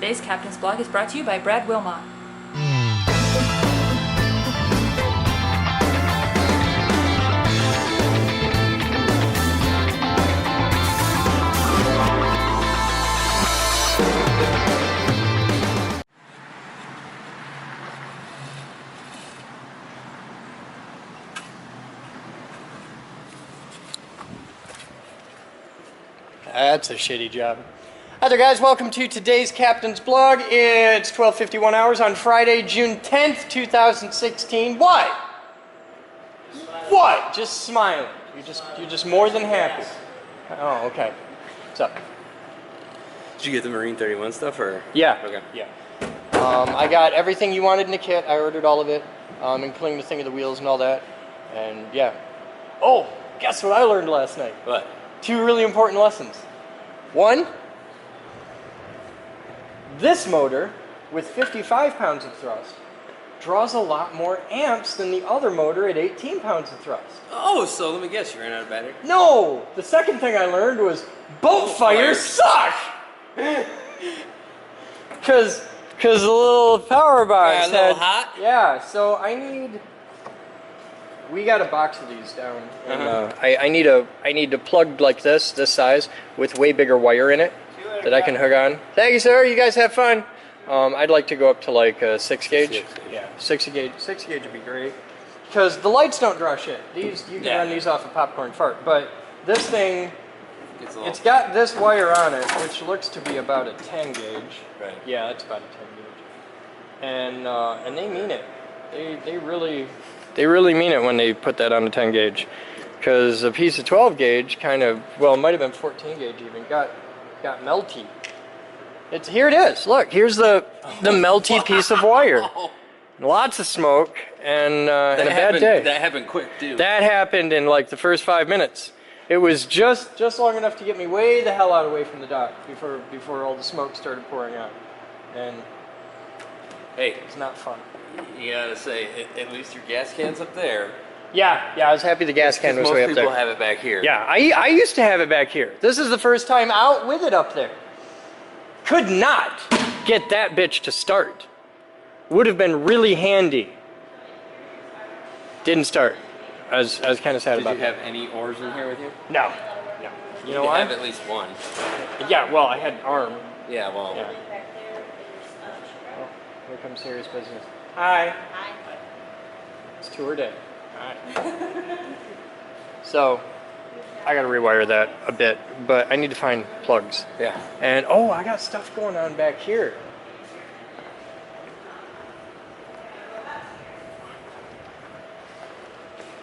Today's Captain's Blog is brought to you by Brad Wilmot. That's a shitty job. Hi there, guys. Welcome to today's Captain's Blog. It's 12:51 hours on Friday, June 10th, 2016. What? What? Just smiling. You're just more than happy. Oh, okay. What's up? Did you get the Marine 31 stuff, or? Yeah. Okay. Yeah. I got everything you wanted in the kit. I ordered all of it, including the thing of the wheels and all that. And yeah. Oh, guess what I learned last night? What? 2 really important lessons. 1, this motor with 55 pounds of thrust draws a lot more amps than the other motor at 18 pounds of thrust. Oh, so let me guess, you ran out of battery? No! The second thing I learned was boat fires suck! Because the little power box Yeah, a little hot? Yeah, so we got a box of these down. And, I need a plug like this size, with way bigger wire in it that I can hook on. Thank you, sir. You guys have fun. I'd like to go up to like a 6 gauge. Yeah, 6 gauge would be great. Because the lights don't draw shit. You can run these off a popcorn fart. But this thing, it's got this wire on it, which looks to be about a 10 gauge. Right. Yeah, that's about a 10 gauge. And they mean it. They really mean it when they put that on a 10 gauge, because a piece of 12 gauge kind of, well, it might have been 14 gauge even, got melty. Here it is. Look, here's the melty piece of wire. Lots of smoke and a bad day. That happened quick too. That happened in like the first 5 minutes. It was just long enough to get me way the hell away from the dock before all the smoke started pouring out. And hey, it's not fun. You gotta say, at least your gas can's up there. Yeah, I was happy the gas can was way up there. Most people have it back here. Yeah, I used to have it back here. This is the first time out with it up there. Could not get that bitch to start. Would have been really handy. Didn't start. I was kind of sad about Did you have any oars in here with you? No. You know why? have at least one. Yeah, well, I had an arm. Yeah, well. Yeah. Oh, here comes serious business. Hi. Hi. It's tour day. Alright. So, I gotta rewire that a bit, but I need to find plugs. Yeah. And, oh, I got stuff going on back here.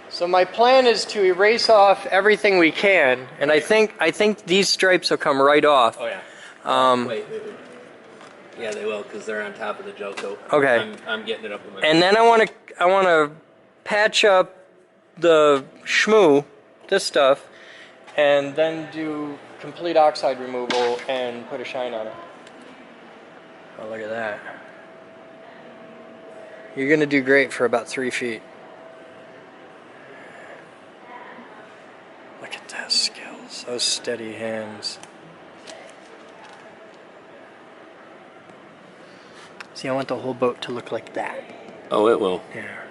So my plan is to erase off everything we can, and I think these stripes will come right off. Oh yeah. Wait. Yeah, they will, because they're on top of the Joko. Okay. I'm getting it up with my. And then I want to patch up the shmoo, this stuff, and then do complete oxide removal and put a shine on it. Oh, look at that. You're gonna do great for about 3 feet. Look at those skills, those steady hands. See, I want the whole boat to look like that. Oh, it will. Yeah.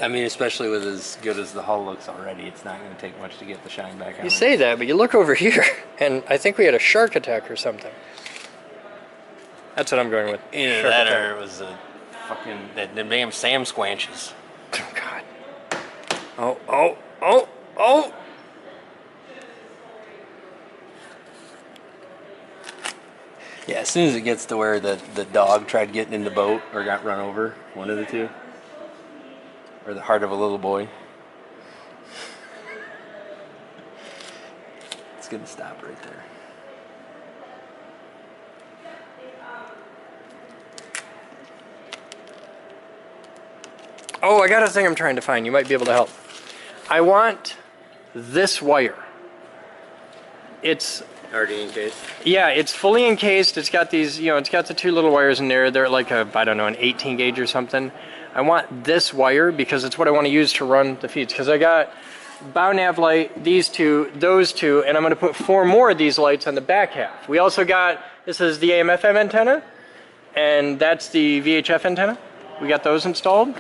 I mean, especially with as good as the hull looks already, it's not going to take much to get the shine back on. You say that, but you look over here, and I think we had a shark attack or something. That's what I'm going with. Either that or it was a fucking the damn Sam Squanches. Oh God. Oh. Yeah, as soon as it gets to where the dog tried getting in the boat or got run over, one of the two, or the heart of a little boy, it's gonna stop right there. Oh, I got a thing I'm trying to find. You might be able to help. I want this wire. It's Already encased? Yeah, it's fully encased. It's got these, it's got the 2 little wires in there. They're like an 18 gauge or something. I want this wire because it's what I want to use to run the feeds. Because I got bow nav light, these two, those two, and I'm going to put 4 more of these lights on the back half. We also got, this is the AM/FM antenna, and that's the VHF antenna. We got those installed.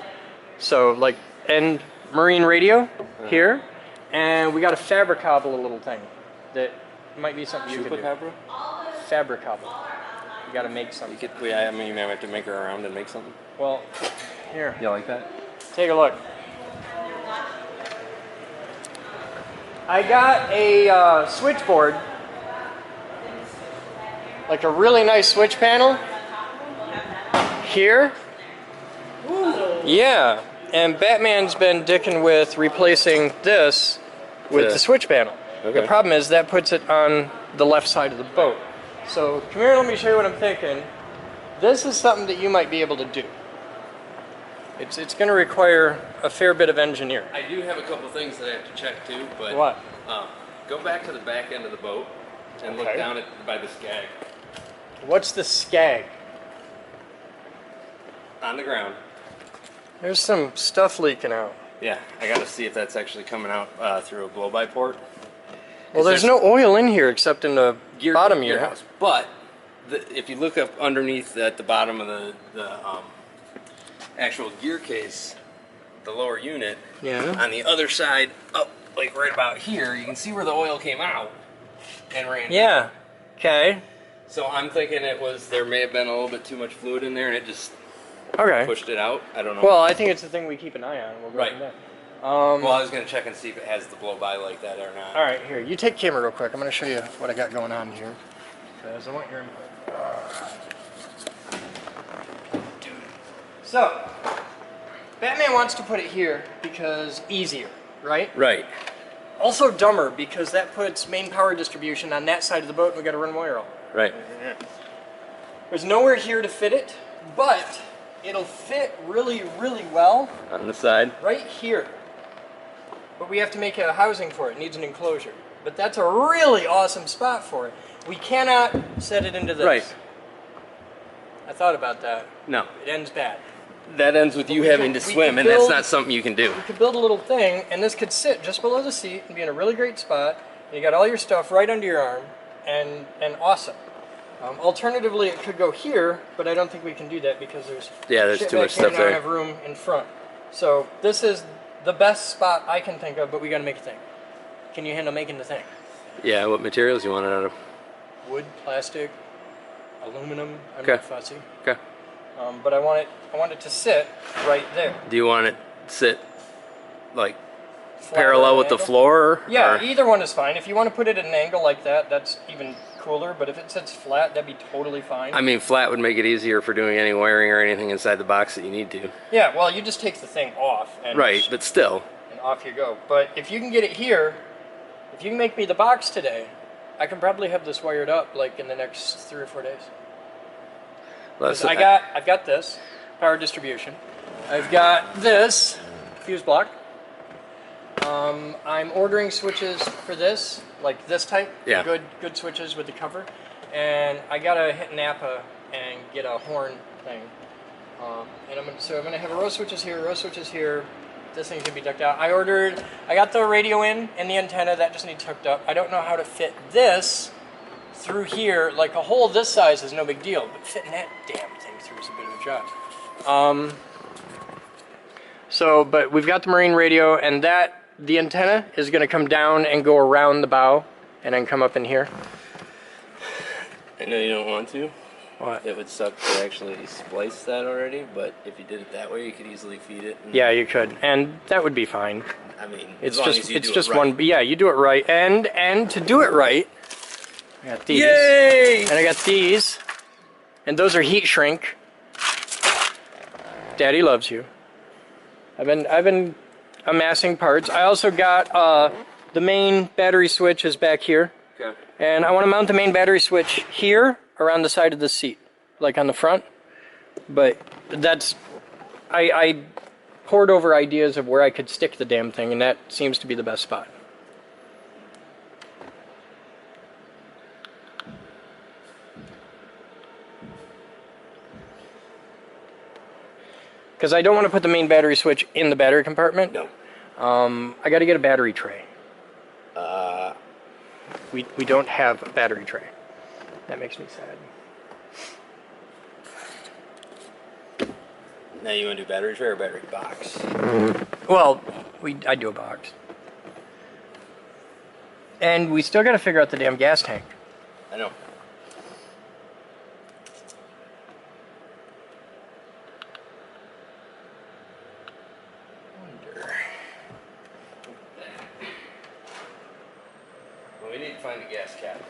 So like, and marine radio here, and we got a Fabricable little thing that might be something you could do. Fabricable. You got to make something. You could, yeah, I mean, you may have to make her around and make something. Well, here. You like that? Take a look. I got a switchboard, like a really nice switch panel here. Yeah, and Batman's been dicking with replacing this with the switch panel. Okay. The problem is that puts it on the left side of the boat. So come here, let me show you what I'm thinking. This is something that you might be able to do. It's going to require a fair bit of engineering. I do have a couple things that I have to check too, but What? Go back to the back end of the boat and look down at by the skag What's the skag? on the ground. There's some stuff leaking out. Yeah, I got to see if that's actually coming out through a blow-by port. Well, there's no oil in here except in the bottom gear unit. house. But if you look up underneath at the bottom of the actual gear case, the lower unit, Yeah. on the other side, up like right about here, you can see where the oil came out and ran. Yeah. Okay. So I'm thinking there may have been a little bit too much fluid in there, and it just Okay. pushed it out. I don't know. Well, I think it's the thing we keep an eye on. We'll go Right. from there. Well, I was gonna check and see if it has the blow-by like that or not. All right, here. You take camera real quick. I'm going to show you what I got going on here. Because I want your input. So, Batman wants to put it here because easier, right? Right. Also dumber because that puts main power distribution on that side of the boat and we got to run wire all. Right. There's nowhere here to fit it, but it'll fit really, really well On the side. right here. But we have to make a housing for it. It needs an enclosure. But that's a really awesome spot for it. We cannot set it into this. Right. I thought about that. No. It ends bad. That ends with you we having could- to we swim, could and that's build- not something you can do. We could build a little thing, and this could sit just below the seat and be in a really great spot. And you got all your stuff right under your arm, and awesome. Alternatively, it could go here, but I don't think we can do that because there's There's shit too back much here stuff and I don't there. have room in front. So this is the best spot I can think of, but we got to make a thing. Can you handle making the thing? Yeah, what materials you want it out of? Wood, plastic, aluminum. I'm Okay. not fussy. Okay. But I want it to sit right there. Do you want it to sit like Flat parallel at with an the angle. floor? Yeah, or- either one is fine. If you want to put it at an angle like that, that's even cooler. But if it sits flat, that'd be totally fine. I mean, flat would make it easier for doing any wiring or anything inside the box that you need to. Yeah, well, you just take the thing off. And Right, but still. and off you go. But if you can get it here, if you can make me the box today, I can probably have this wired up like in the next 3 or 4 days. 'Cause I've got this power distribution. I've got this fuse block. I'm ordering switches for this, like this type. Yeah. Good switches with the cover. And I gotta hit Napa and get a horn thing. And I'm gonna have a row of switches here, row of switches here. This thing's gonna be ducked out. I got the radio in and the antenna, that just needs hooked up. I don't know how to fit this through here. Like a hole this size is no big deal, but fitting that damn thing through is a bit of a job. But we've got the marine radio, and the antenna is gonna come down and go around the bow and then come up in here. I know you don't want to. What? It would suck to actually splice that already, but if you did it that way, you could easily feed it. And, Yeah, you could, and that would be fine. I mean, It's as long just as you it's do just it right. one. Yeah, you do it right, and to do it right, I got these. Yay! And I got these, and those are heat shrink. Daddy loves you. I've been amassing parts. I also got the main battery switch is back here, Okay. and I want to mount the main battery switch here around the side of the seat, like on the front. But that's I poured over ideas of where I could stick the damn thing, and that seems to be the best spot. Because I don't want to put the main battery switch in the battery compartment. No. I got to get a battery tray. We don't have a battery tray. That makes me sad. Now you want to do battery tray or battery box? Well, I do a box. And we still got to figure out the damn gas tank. I know. Well, we need to find a gas cap.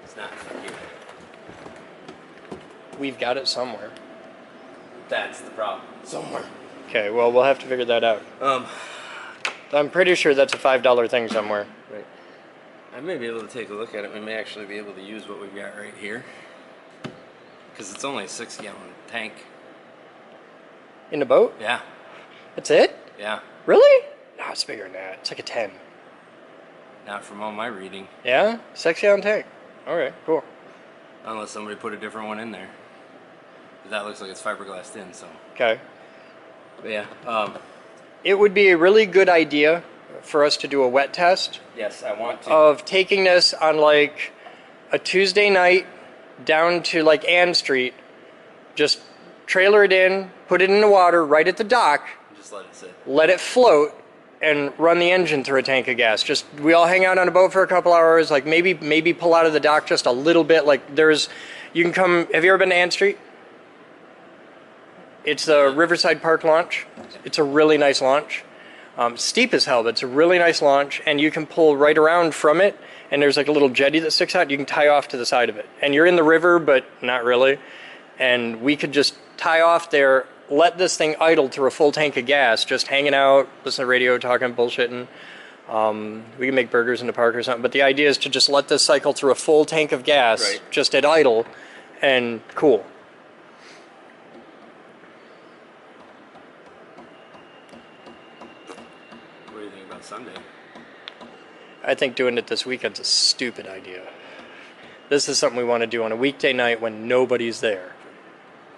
It's not here. We've got it somewhere. That's the problem. Somewhere. Okay, well, we'll have to figure that out. I'm pretty sure that's a $5 thing somewhere. Right. I may be able to take a look at it. We may actually be able to use what we've got right here. Because it's only a 6-gallon tank. In the boat? Yeah. That's it? Yeah. Really? No, it's bigger than that. It's like a 10. Not from all my reading. Yeah? 6-gallon tank. Okay, cool. Unless somebody put a different one in there. But that looks like it's fiberglassed in, so. Okay. But yeah. It would be a really good idea for us to do a wet test Yes, I want to. of taking this on like a Tuesday night down to like Ann Street, just trailer it in, put it in the water right at the dock, Just let it sit. let it float, and run the engine through a tank of gas. Just we all hang out on a boat for a couple hours, like maybe pull out of the dock just a little bit. Like you can come. Have you ever been to Ann Street? It's the Riverside Park launch. It's a really nice launch. Steep as hell, but it's a really nice launch, and you can pull right around from it, and there's like a little jetty that sticks out. You can tie off to the side of it. And you're in the river, but not really. And we could just tie off there, let this thing idle through a full tank of gas, just hanging out, listen to radio, talking, bullshitting. We can make burgers in the park or something, but the idea is to just let this cycle through a full tank of gas, Right. just at idle, and cool. What do you think about Sunday? I think doing it this weekend's a stupid idea. This is something we want to do on a weekday night when nobody's there.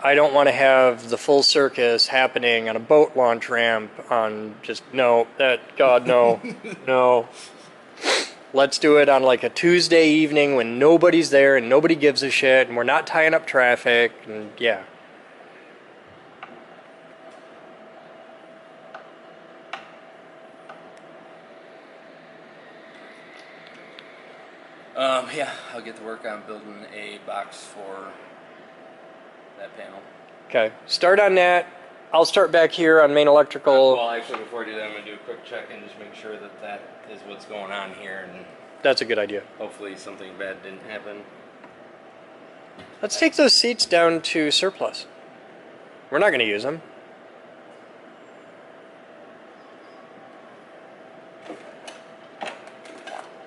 I don't want to have the full circus happening on a boat launch ramp on just, no, God, no, no. Let's do it on like a Tuesday evening when nobody's there and nobody gives a shit and we're not tying up traffic, and yeah. Yeah, I'll get to work on building a box for that panel. Okay, start on that. I'll start back here on main electrical. Well, actually, before I do that, I'm going to do a quick check and just make sure that that is what's going on here, and That's a good idea. hopefully something bad didn't happen. Let's take those seats down to surplus. We're not going to use them.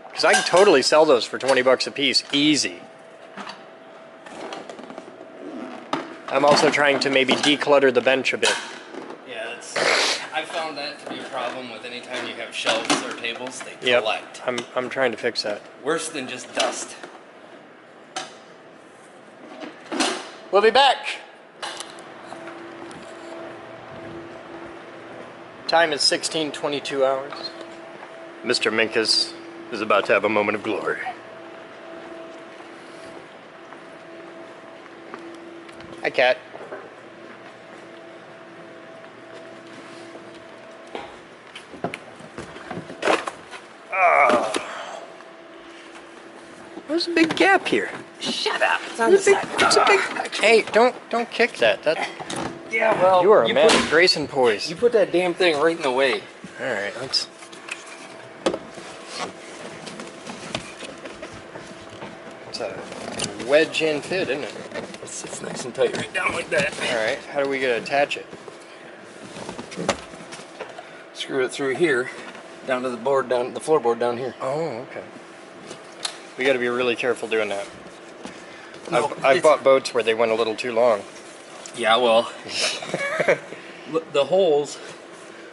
Because I can totally sell those for 20 bucks a piece, easy. I'm also trying to maybe declutter the bench a bit. Yeah, I found that to be a problem with any time you have shelves or tables, they Yep. collect. I'm trying to fix that. Worse than just dust. We'll be back. Time is 16:22 hours. Mr. Minkus is about to have a moment of glory. Hi, Cat. There's a big gap here. Shut up! It's on It's a big. Hey, don't kick that. Yeah, well, You are a man of grace and poise. You put that damn thing right in the way. All right, let's. It's a wedge-in fit, isn't it? It's nice and tight right down like that. All right, how do we get to attach it? Screw it through here, down to the board, down the floorboard down here. Oh, okay. We got to be really careful doing that. No, I've bought boats where they went a little too long. Yeah, well, the holes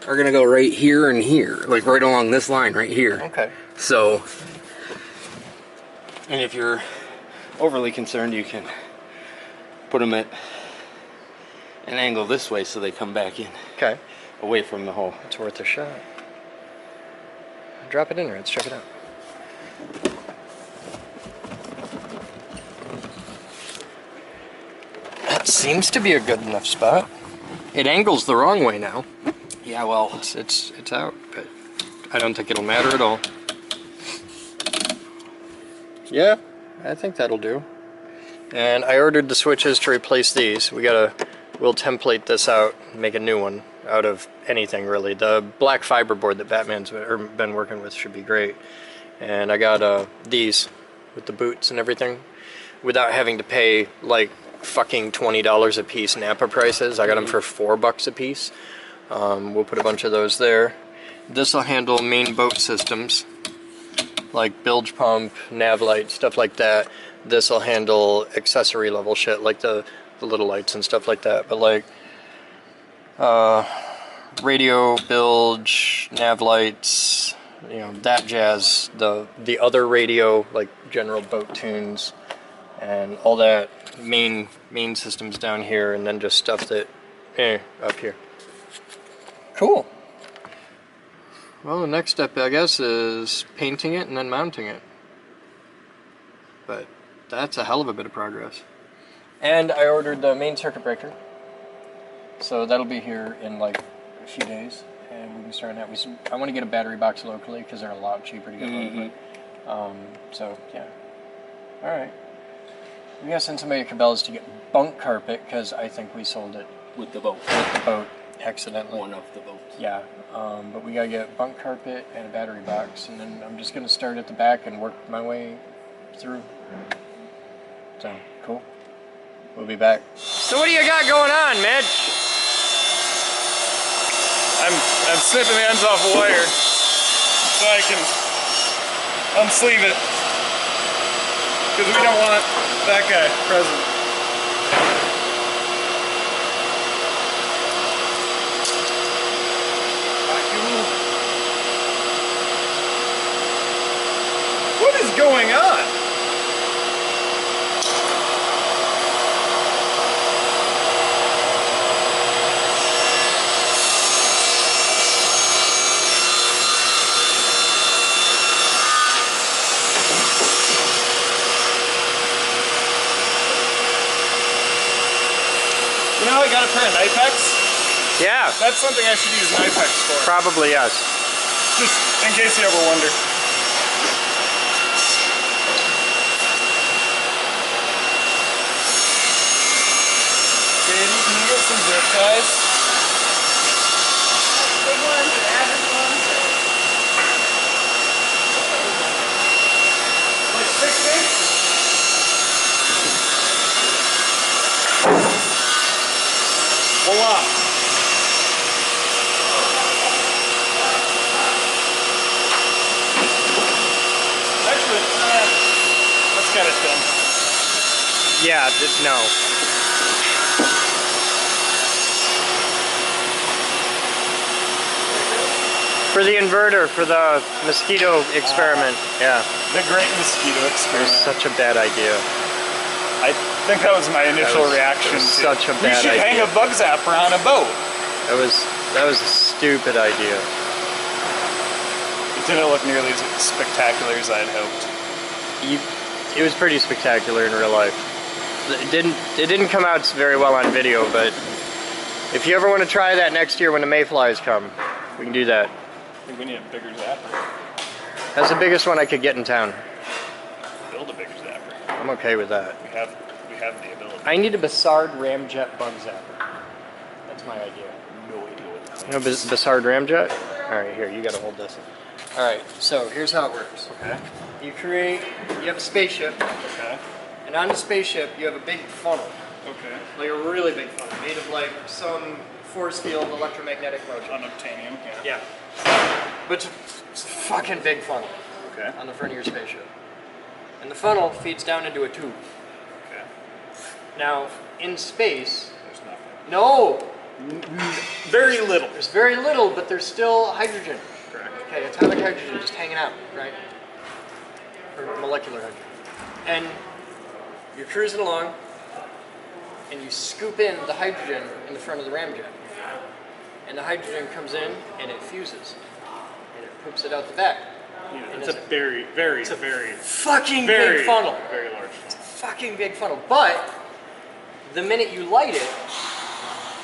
are gonna go right here and here, like right along this line right here. Okay. So, and if you're overly concerned, you can put them at and angle this way so they come back in, Okay. away from the hole. It's worth a shot. Drop it in there. Let's check it out. That seems to be a good enough spot. It angles the wrong way now. Yeah, well, It's out, but I don't think it'll matter at all. Yeah, I think that'll do. And I ordered the switches to replace these. We'll template this out, make a new one out of anything really. The black fiber board that Batman's been working with should be great. And I got these with the boots and everything without having to pay like fucking $20 a piece Napa prices. I got them for $4 a piece. We'll put a bunch of those there. This will handle main boat systems like bilge pump, nav light, stuff like that. This will handle accessory level shit like the little lights and stuff like that. But like radio, bilge, nav lights, you know, that jazz. The other radio, like general boat tunes and all that main systems down here, and then just stuff that up here. Cool. Well, the next step, I guess, is painting it and then mounting it. But that's a hell of a bit of progress. And I ordered the main circuit breaker. So that'll be here in like a few days. And we can start that. I want to get a battery box locally because they're a lot cheaper to get locally. So, yeah. Alright. We gotta send somebody to Cabela's to get bunk carpet because I think we sold it with the boat. with the boat accidentally. One of the boats. Yeah, but we gotta get bunk carpet and a battery box, and then I'm just gonna start at the back and work my way through. So, cool. We'll be back. So what do you got going on, Mitch? I'm snipping the ends off a wire so I can unsleeve it because we don't want that guy present. What is going on? You know, I got a pair of knife X. Yeah, That's something I should use knife X for. probably yes. Just in case you ever wonder. Baby, can you get some zip ties? Big ones or average ones? Like 6 inch? Voila. Actually, that's kind of thin. Yeah, no. For the inverter, for the mosquito experiment, yeah. The great mosquito It was experiment. such a bad idea. I think that was my initial was- reaction. it was to such a You bad should hang idea. a bug zapper on a boat. That was a stupid idea. It didn't look nearly as spectacular as I'd hoped. It was pretty spectacular in real life. It didn't come out very well on video, but if you ever want to try that next year when the mayflies come, we can do that. I think we need a bigger zapper. That's the biggest one I could get in town. Build a bigger zapper. I'm okay with that. We have the ability. I need a Bassard Ramjet bug zapper. That's my idea. No idea what that You know Bassard Ramjet? Alright, here, you gotta hold this. Alright, so here's how it works. Okay. You have a spaceship, Okay. and on the spaceship you have a big funnel. Okay. Like a really big funnel, made of like some force field electromagnetic motion. Unobtainium. Yeah. But it's a fucking big funnel Okay. on the front of your spaceship. And the funnel feeds down into a tube. Okay. Now, in space, There's nothing. no! Very little. There's very little, but there's still hydrogen. Correct. Okay, atomic hydrogen just hanging out, right? Or molecular hydrogen. And you're cruising along, and you scoop in the hydrogen in the front of the ramjet. And the hydrogen comes in and it fuses. And it poops it out the back. Yeah, And it's a very, very, very, fucking very big funnel. Very large. Fucking big funnel. But the minute you light it,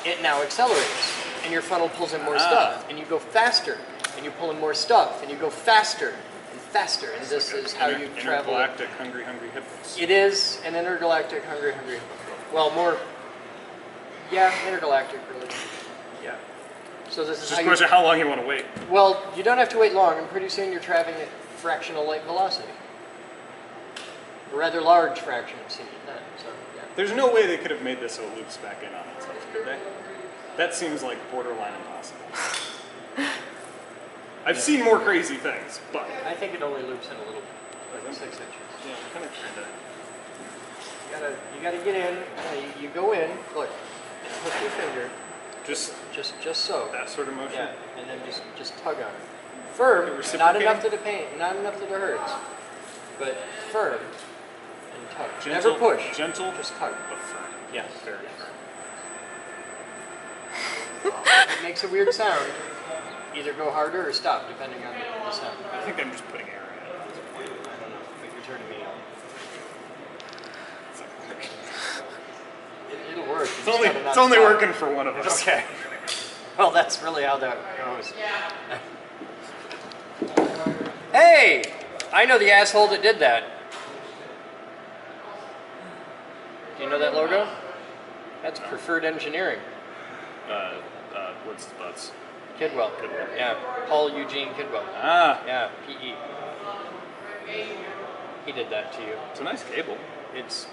it now accelerates. And your funnel pulls in more stuff. And you go faster. And you pull in more stuff. And you go faster and faster. And this is how you travel. Intergalactic hungry hippos. It is an intergalactic hungry hippo. Well, more. Yeah, intergalactic really. Yeah. So this is It's how just a you. question of how long you want to wait. Well, you don't have to wait long, and pretty soon you're traveling at fractional light velocity. A rather large fraction of speed then. So yeah. There's no way they could have made this so it loops back in on itself, could they? That seems like borderline impossible. I've seen more crazy things, but I think it only loops in a little bit, like 6 inches. yeah, kind of. You gotta get in. You go in. Look, push your finger. Just Just so. that sort of motion. Yeah, and then just tug on it. Firm, not Reciprocating? enough that it pain, not enough that it hurts, but firm and tug. Gentle, Never push. Gentle, Just tug. but firm. Yes. Very firm. It makes a weird sound. Either go harder or stop, depending on the sound. I think I'm just putting air in it at this point. I don't know, but you're turning me on. It'll work. It's only working for one of us. Okay. Well, that's really how that goes. Hey! I know the asshole that did that. Do you know that logo? That's Preferred Engineering. What's the butts? Kidwell. Yeah. Paul Eugene Kidwell. Ah, Yeah, PE. He did that to you. it's a nice cable. It's.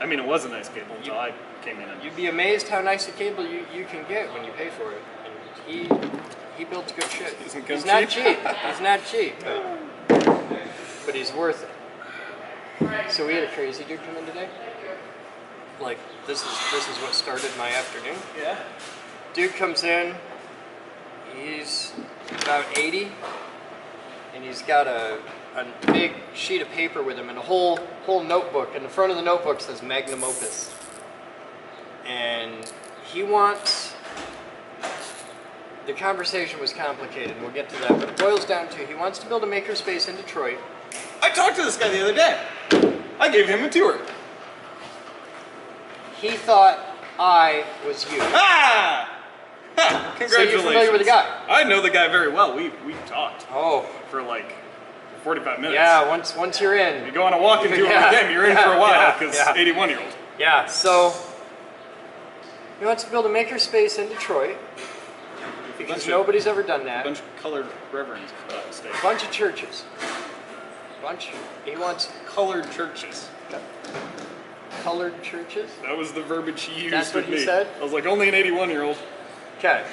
I mean, it was a nice cable until I came in and You'd be amazed how nice a cable you can get when you pay for it. And he builds good shit. Isn't He's good not cheap? cheap. He's not cheap, but he's worth it. So we had a crazy dude come in today. Like this is what started my afternoon. yeah. Dude comes in. He's about 80, and he's got a big sheet of paper with him and a whole notebook. And the front of the notebook says Magnum Opus. And he wants. The conversation was complicated. We'll get to that, but it boils down to he wants to build a makerspace in Detroit. I talked to this guy the other day. I gave him a tour. He thought I was you. Ah! Ha! Congratulations. So you're familiar with the guy? I know the guy very well. We talked Oh, for like 45 minutes. yeah. Once you're in. You go on a walking tour Yeah, with him, you're in yeah, for a while yeah, because yeah. 81-year-old. Yeah. So he wants to build a makerspace in Detroit because nobody's ever done that. A bunch of colored reverends, if I'm not mistaken. Bunch of churches. He wants Colored churches. colored churches. That was the verbiage he used That's what with he me. said? I was like, only an 81-year-old. Okay.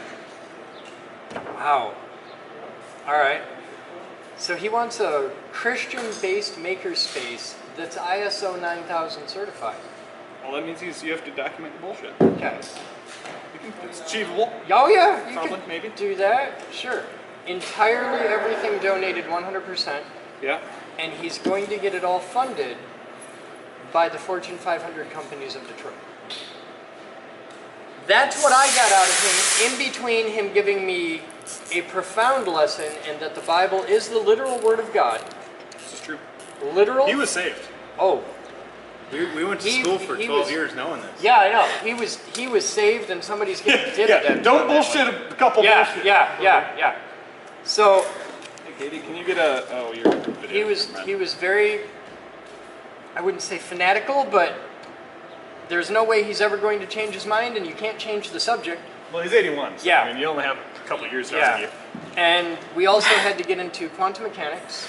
Wow. All right. So he wants a Christian-based makerspace that's ISO 9000 certified. Well, that means you have to document the bullshit. Okay. It's achievable. Oh yeah, you Probably, could maybe. do that. Sure. Entirely everything donated 100%, Yeah. and he's going to get it all funded by the Fortune 500 companies of Detroit. That's what I got out of him, in between him giving me a profound lesson and that the Bible is the literal Word of God. This is true. Literal? He was saved. Oh, We went to He- school for he 12 was- years knowing this. yeah, I know. He was saved and somebody's getting did it. Don't bullshit a couple bullshit. Yeah. So Hey, Katie, can you get a... Oh, you're... he was very, I wouldn't say fanatical, but there's no way he's ever going to change his mind, and you can't change the subject. Well, he's 81, so Yeah. I mean, you only have a couple years to Yeah. argue. And we also had to get into quantum mechanics,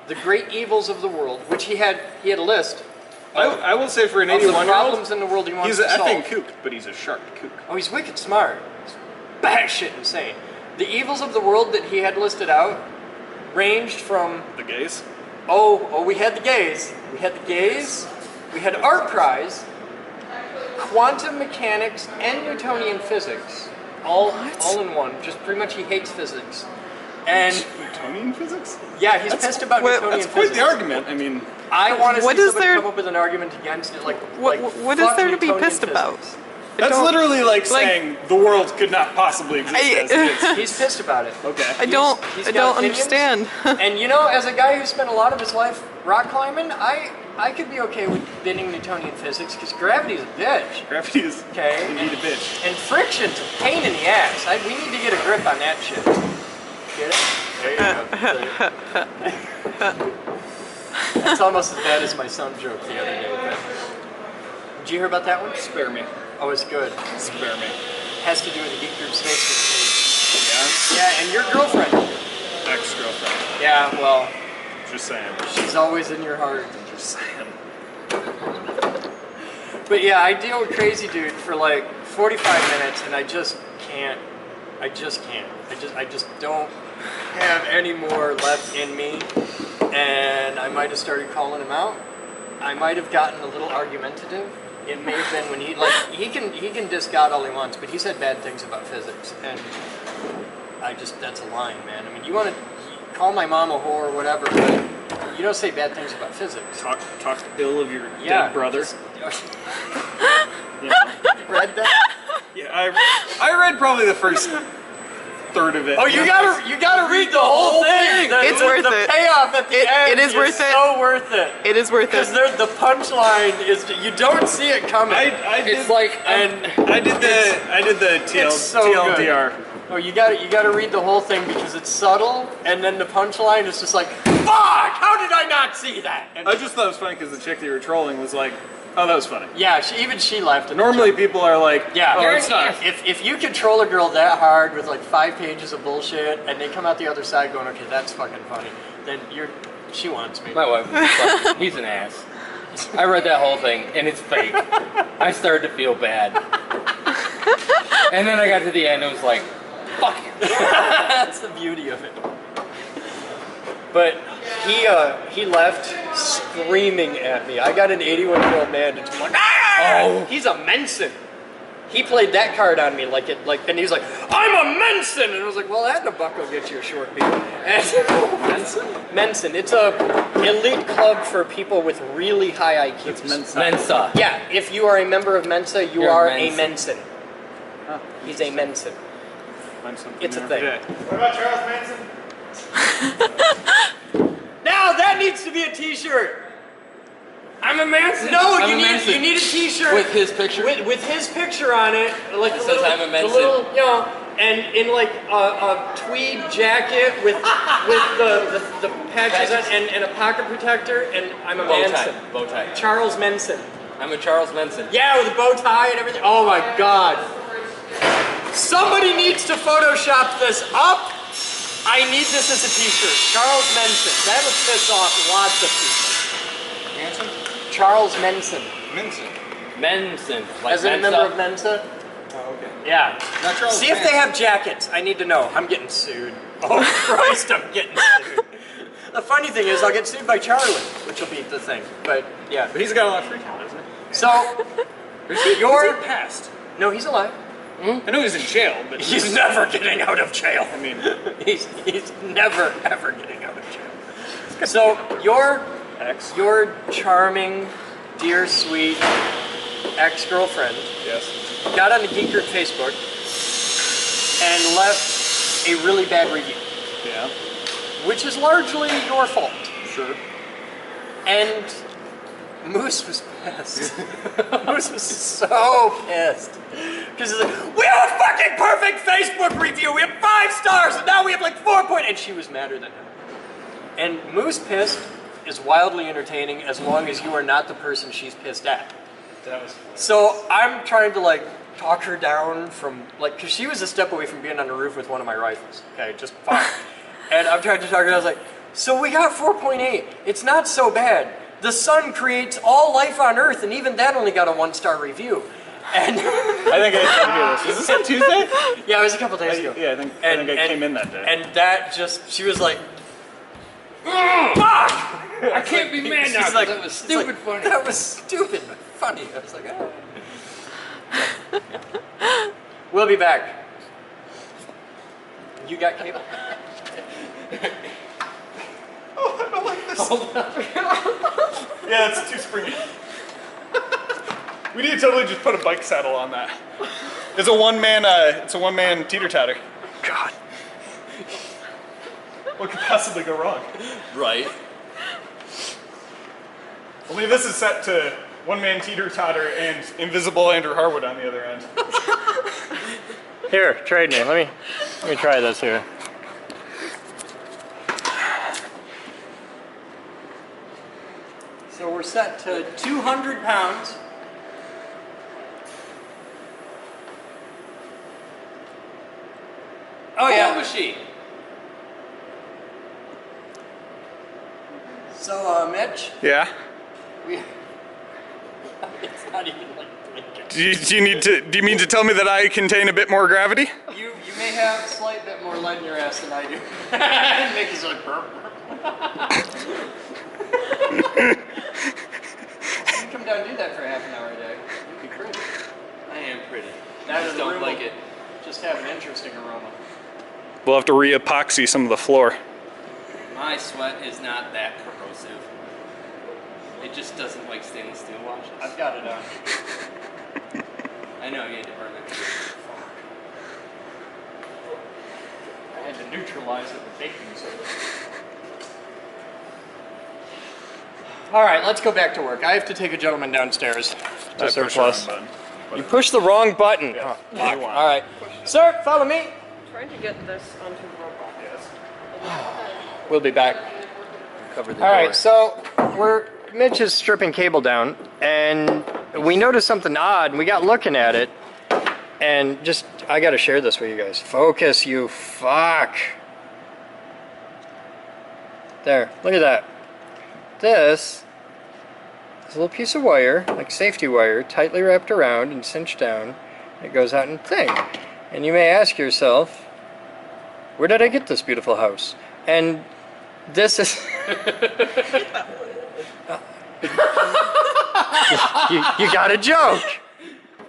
the great evils of the world, which he had a list I will say for an of the 81-year-old, problems in the world he wants he's to an solve. effing kook, but he's a sharp kook. Oh, he's wicked smart. He's batshit insane. The evils of the world that he had listed out ranged from, The gays? we had the gays. We had art prize, quantum mechanics, and Newtonian physics. All in one. Just pretty much he hates physics. And Newtonian physics? yeah, he's pissed about what- Newtonian That's quite physics. the argument. I mean, I want to What see is somebody there- come up with an argument against it. Like, What is fuck there to be Newtonian pissed about? physics. that's don't- literally like saying the world could not possibly exist as it is. He's pissed about it. Okay. I don't he's I got don't opinions. understand. And you know, as a guy who spent a lot of his life rock climbing, I could be okay with bending Newtonian physics because gravity's a bitch. Gravity is Okay. indeed a bitch. And friction's a pain in the ass. We need to get a grip on that shit. Get it? There you go. That's almost as bad as my son joke the other day. But... Did you hear about that one? Spare me. Oh, it's good. Spare me. Has to do with the Geek Group's Facebook Yeah? page. Yeah, and your girlfriend. Ex-girlfriend. Yeah, well, Just saying. she's always in your heart. Just saying. But yeah, I deal with Crazy Dude for like 45 minutes, and I just can't. I just don't have any more left in me, and I might have started calling him out. I might have gotten a little argumentative. It may have been when he can diss God all he wants, but he said bad things about physics, and that's a line, man. I mean, you want to call my mom a whore or whatever, but you don't say bad things about physics. Talk ill of your Yeah, dead brother. You read that? Yeah, I read probably the first third of it. Oh, you gotta read the whole thing. It's worth the it. payoff at the end. It is worth it. So worth it. It is worth Because it. the punchline is you don't see it coming. I did, it's like I did the it's so TLDR. Oh, you gotta read the whole thing because it's subtle, and then the punchline is just like, fuck! How did I not see that? And I just thought it was funny because the chick that you were trolling was like, oh, that was funny. yeah, even she laughed. At Normally people are like, yeah, oh, it's not. if you control a girl that hard with like 5 pages of bullshit, and they come out the other side going, okay, that's fucking funny, then she wants me. My wife, fuck, he's an ass. I read that whole thing, and it's fake. I started to feel bad. And then I got to the end, and it was like, fuck you. That's the beauty of it. But he left screaming at me. I got an 81-year-old man that's like, ah! Oh. He's a Mensan. He played that card on me and he was like, I'm a Mensan, and I was like, well, that in a buck will get you a short beat. And Mensan. It's a elite club for people with really high IQs. It's Mensa. Mensa. Yeah, if you are a member of Mensa, you You're are a a Mensan. Mensan. He's a Mensan. Find something It's a there. thing. What about Charles Manson? Now that needs to be a T-shirt. I'm a Manson. No, I'm you a Manson. need a T-shirt With his picture? With his picture on it, like It the says little, I'm a the Mensan. little, you know, and in like a tweed jacket with the patches on, and a pocket protector, and I'm a Bow Manson. tie. Bow tie. Charles Menson. I'm a Charles Manson. Yeah, with a bow tie and everything. Oh my God. Somebody needs to Photoshop this up. I need this as a T-shirt. Charles Menson. That would piss off lots of people. Manson? Charles Menson. Manson. Menson. Like As a Mensa. member of Mensa? Oh, okay. Yeah. Not Charles See if they Manson. have jackets. I need to know. I'm getting sued. Oh Christ, I'm getting sued. The funny thing is I'll get sued by Charlie, which will be the thing. But yeah. But he's got a lot of free time, doesn't he? So You're past. no, he's alive. I know he's in jail, but He's never getting out of jail. I mean, He's never ever getting out of jail. So your charming, dear, sweet ex-girlfriend yes. got on the Geek Group Facebook and left a really bad review, Yeah. which is largely your fault. Sure. And Moose was pissed. Moose was so pissed. Because he's like, we have a fucking perfect Facebook review. We have 5 stars, and now we have like 4 point. And she was madder than him. And Moose pissed is wildly entertaining as long as you are not the person she's pissed at. That was. So I'm trying to like talk her down from like, because she was a step away from being on the roof with one of my rifles. Okay, just fine. And I'm trying to talk her down. I was like, so we got 4.8. It's not so bad. The sun creates all life on Earth, and even that only got a 1-star review. And I think I did hear this. Is this on Tuesday? yeah, it was a couple days ago. Yeah, I think I came in that day. And that just, she was like, fuck! I can't be mad now. She's like, That was it's stupid like, funny. That was stupid but funny. I was like, We'll be back. You got cable? Oh, I don't like this. Yeah, it's too springy. We need to totally just put a bike saddle on that. It's a one-man teeter-totter. God. What could possibly go wrong? Right. Only this is set to one-man teeter-totter and invisible Andrew Harwood on the other end. Here, trade me. Let me try this here. So we're set to 200 pounds. Oh How old yeah. was she? So Mitch, Yeah. it's not even like blinking. Do you mean to tell me that I contain a bit more gravity? You may have a slight bit more lead in your ass than I do. It makes you like burp. You can come down and do that for half an hour a day. You'd be pretty. I am pretty. That I just don't room like will it. Just have an interesting aroma. We'll have to re-epoxy some of the floor. My sweat is not that corrosive. It just doesn't like stainless steel washes. I've got it on. I know you had to burn it. I had to neutralize it with baking soda. All right, let's go back to work. I have to take a gentleman downstairs to surplus. You pushed the wrong button. Yeah. Oh, fuck. All right, sir, follow me. Trying to get this onto the robot. Yes. We'll be back. Cover the All door. right, so Mitch is stripping cable down, and we noticed something odd, and we got looking at it, and I got to share this with you guys. Focus, you fuck. There, look at that. This is a little piece of wire, like safety wire, tightly wrapped around and cinched down. It goes out and thing. And you may ask yourself, where did I get this beautiful house? And this is... you got a joke.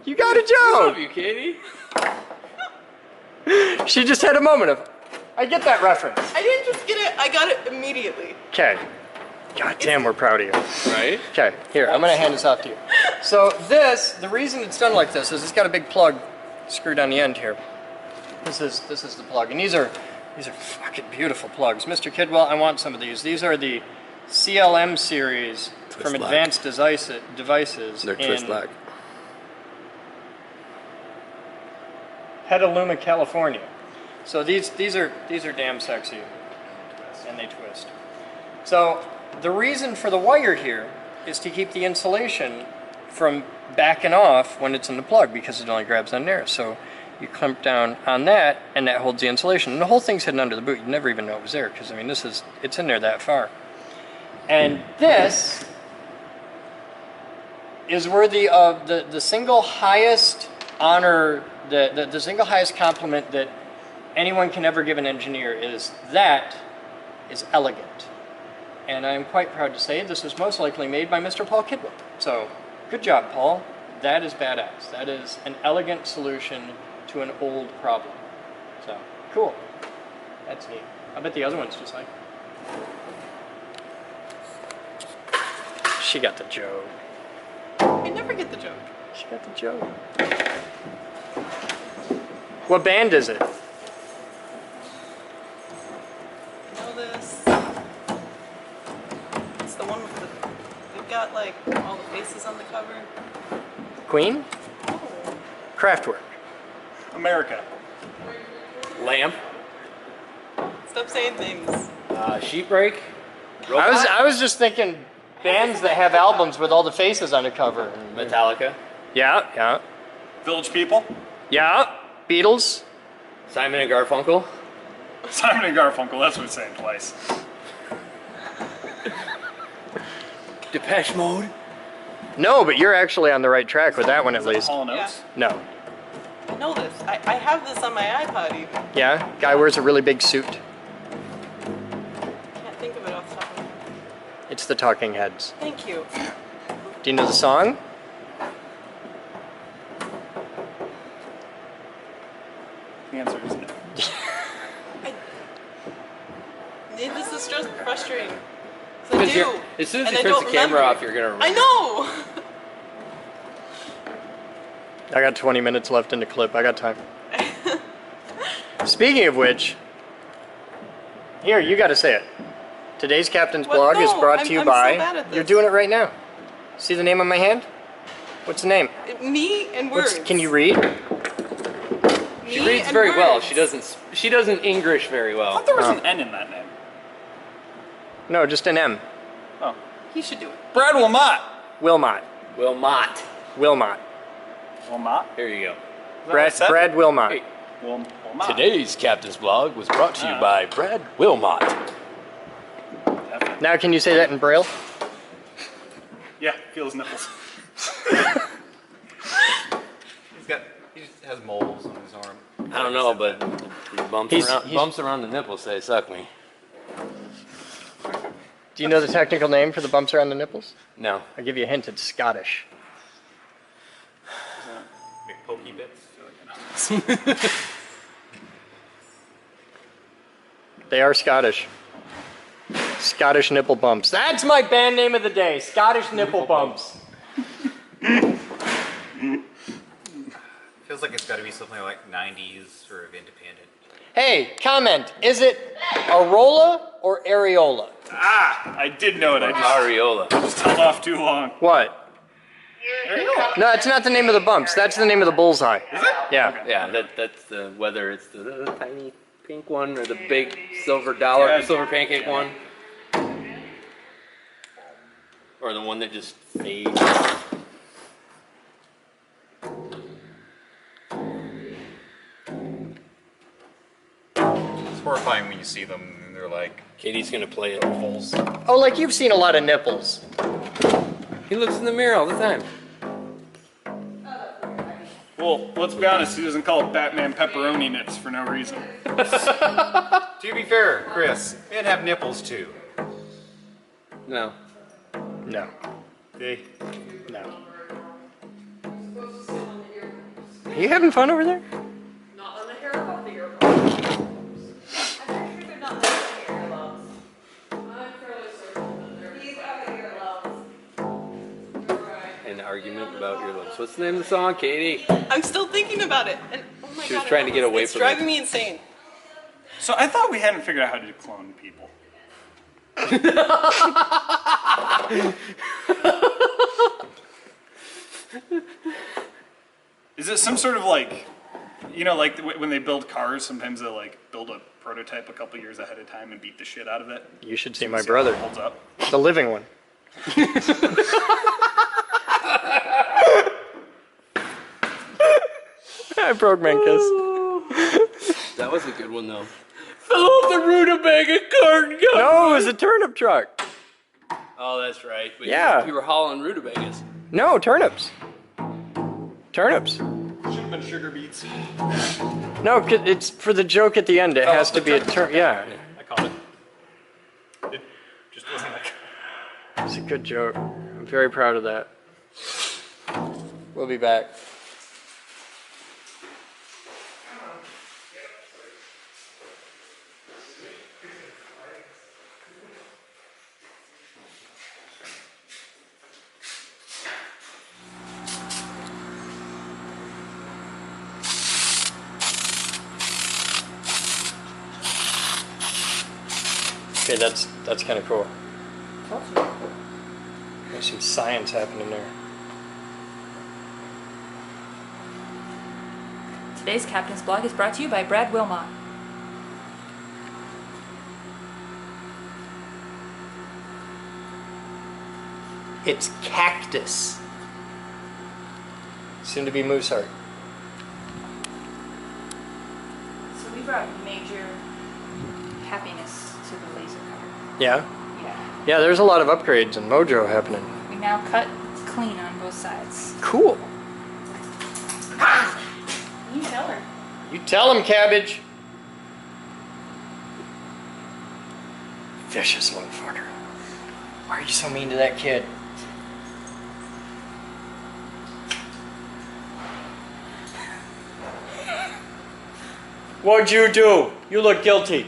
You got a Love joke. you, Katie. She just had a moment of, I get that reference. I didn't just get it, I got it immediately. Okay. God damn, we're proud of you. Right? Okay, here, I'm gonna hand this off to you. So the reason it's done like this is it's got a big plug screwed on the end here. This is the plug, and these are fucking beautiful plugs. Mr. Kidwell, I want some of these. These are the CLM series from Twist lock. Advanced Devices. They're twist lock. Petaluma, California. So these are damn sexy, and they twist. So the reason for the wire here is to keep the insulation from backing off when it's in the plug, because it only grabs on there. So you clamp down on that, and that holds the insulation. And the whole thing's hidden under the boot. You never even know it was there, because I mean it's in there that far. And this is worthy of the single highest honor, the single highest compliment that anyone can ever give an engineer is elegant. And I'm quite proud to say this was most likely made by Mr. Paul Kidwell. So, good job, Paul. That is badass. That is an elegant solution to an old problem. So, cool. That's neat. I bet the other one's just like... She got the joke. I never get the joke. She got the joke. What band is it? Know this. It's the one with the. They've got like all the faces on the cover. Queen? Oh. Kraftwerk. America. Lamp. Stop saying things. Sheet brake. Robot. I was just thinking bands that have albums with all the faces on the cover. Metallica. Yeah. Village People. Yeah. Beatles. Simon and Garfunkel. Simon and Garfunkel, that's what it's saying twice. Depeche Mode. No, but you're actually on the right track with that one at least. Hall & Oates. No. I know this. I have this on my iPod even. Yeah? Guy wears a really big suit. Can't think of it off the top of my head. It's the Talking Heads. Thank you. Do you know the song? The answer is no. do. As soon as and he I turns don't the camera remember. off, you're gonna remember. I know. I got 20 minutes left in the clip. I got time. Speaking of which, here, you got to say it. Today's Captain's What? Blog is No, brought to you I'm by... so bad at this. You're doing it right now. See the name on my hand? What's the name? Me and words. Can you read? Me She reads and very well. words. She doesn't English very I well. thought there was an N in that name. No, just an M. Oh. He should do it. Brad Wilmot. Wilmot. Wilmot. Wilmot. Wilmot? Here you go. Brad Wilmot. Hey. Wilmot. Today's Captain's Blog was brought to you Ah. by Brad Wilmot. Now can you say that in Braille? Yeah, feel his nipples. He just has moles on his arm. I don't know, but the bumps around the nipples say suck me. Do you know the technical name for the bumps around the nipples? No. I'll give you a hint. It's Scottish. Make pokey bits. They are Scottish. Scottish nipple bumps. That's my band name of the day. Scottish nipple bumps. Feels like it's got to be something like 90s sort of independent. Hey, comment. Is it Arola or Areola? Ah, I did know it. I Areola. just held off too long. What? No, it's not the name of the bumps. That's the name of the bullseye. Is it? Yeah. Yeah, that's the whether it's the tiny pink one or the big silver dollar, silver pancake one, or the one that just fades. It's horrifying when you see them and they're like Katie's gonna play it. holes. Oh, like you've seen a lot of nipples. He looks in the mirror all the time. Well, let's be honest, he doesn't call it Batman pepperoni nips for no reason. To be fair, Chris, men have nipples too. No. No. They No. Are you having fun over there? Not on the hair above the earlobes. I'm pretty sure they're not on the earlobes. I'm fairly certain that they're. These are the earlobes. You're right. An argument about your lips. What's the name of the song, Katie? I'm still thinking about it. And oh my She was God, trying to get away it's from driving it. me insane. So I thought we hadn't figured out how to clone people. Is it some sort of like, you know, like when they build cars, sometimes they like build a prototype a couple years ahead of time and beat the shit out of it? You should see my See how it brother. holds up. The living one. I broke Mankus. That was a good one though. Fell off the rutabaga carton. No, it was a turnip truck. Oh, that's right. But Yeah. You were hauling rutabagas. No, turnips. Turnips. Should have been sugar beets. No, it's for the joke at the end. It has to be a turn. Yeah, I caught it. It just wasn't like it's a good joke. I'm very proud of that. We'll be back. Okay, that's kind of cool. There's some science happening there. Today's Captain's Blog is brought to you by Brad Wilmot. It's cactus. Soon to be moose heart. So we brought major happiness to the laser cutter. Yeah? Yeah. Yeah, there's a lot of upgrades and mojo happening. We now cut clean on both sides. Cool. You tell her. You tell him, Cabbage. Vicious motherfucker. Why are you so mean to that kid? What'd you do? You look guilty.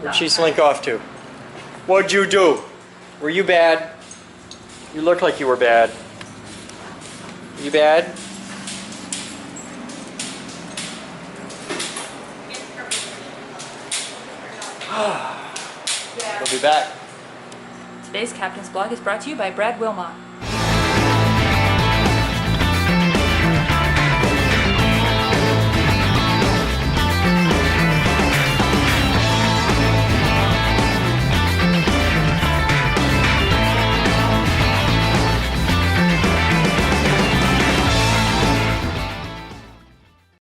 Where'd she slink off to? What'd you do? Were you bad? You look like you were bad. Were you bad? We'll be back. Today's Captain's Blog is brought to you by Brad Wilmot.